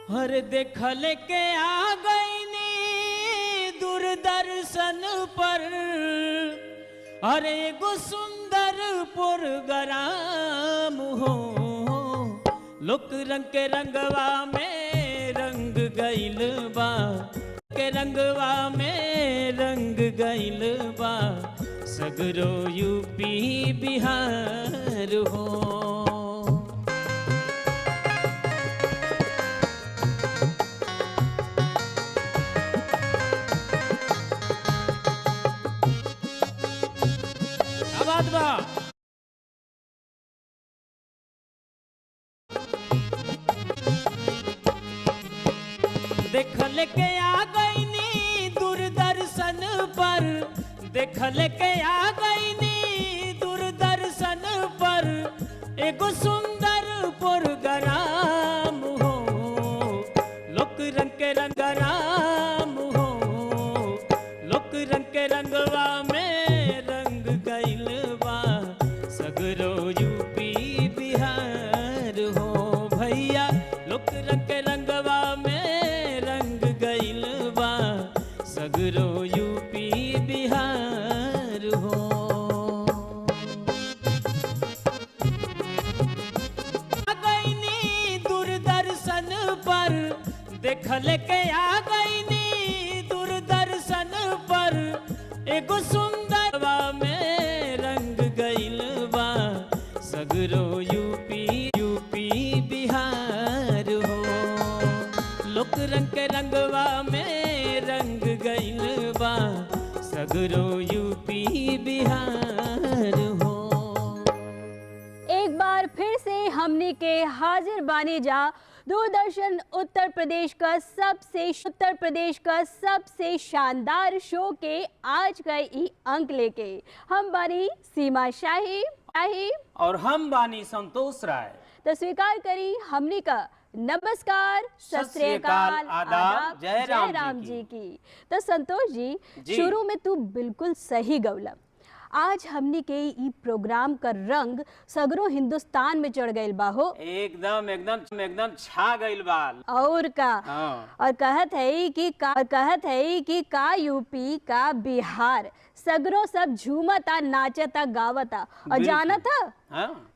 हर देखल के आ गईनी दूरदर्शन पर, अरे एगो सुंदर प्रोग्राम हो। लोक रंग के रंगवा में रंग गइल बा, के रंगवा में रंग गइल बा, सगरो यूपी बिहार हो। देखल के आ गईनी दूरदर्शन पर, देखल के आ गईनी दूरदर्शन पर, एगो सुंदर प्रोग्राम हो। लोक रंग के रंगराम हो, लोक रंग के रंगवा में रंग गइल बा, सगरो यूपी बिहार हो। भैया लोक रंग के रंगवा में रंग गइल बा, सगरो यूपी बिहार हो। आ गईनी दूरदर्शन पर, देखल के आ गईनी दूरदर्शन पर, एगो सुंदर में रंग गइल बा, सगरो यूपी बिहार हो। लोक रंग के रंगवा में रंग गइल बा, सगरो यूपी बिहार हो। एक बार फिर से हमने के हाजिर बानी जा दूरदर्शन उत्तर प्रदेश का सबसे शानदार शो के आज का ई अंक लेके। हम बानी सीमा शाही और हम बानी संतोष राय। तो स्वीकार करी हमने का नमस्कार, सत श्री अकाल, आदाब, जय राम जी की। तो संतोष जी, शुरू में तू बिल्कुल सही गौला। आज हमने के ई प्रोग्राम का रंग सगरो हिंदुस्तान में चढ़ गइल बा हो। एकदम छा गइल बा। और का और कहत है कि का यूपी का बिहार सगरो सब झूमता, नाचता, गावता। और जाना था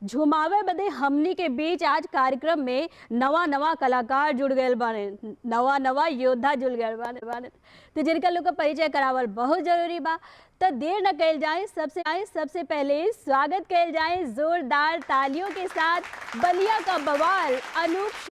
झुमावे बदे हमनी के बीच आज कार्यक्रम में नवा कलाकार जुड़ गए बाने, नवा योद्धा जुड़ गए बाने। तो जिनका लोग का परिचय करावल बहुत जरूरी बा। तो देर न कैल जाए, सबसे पहले स्वागत कैल जाए जोरदार तालियों के साथ बलिया का बवाल अनूप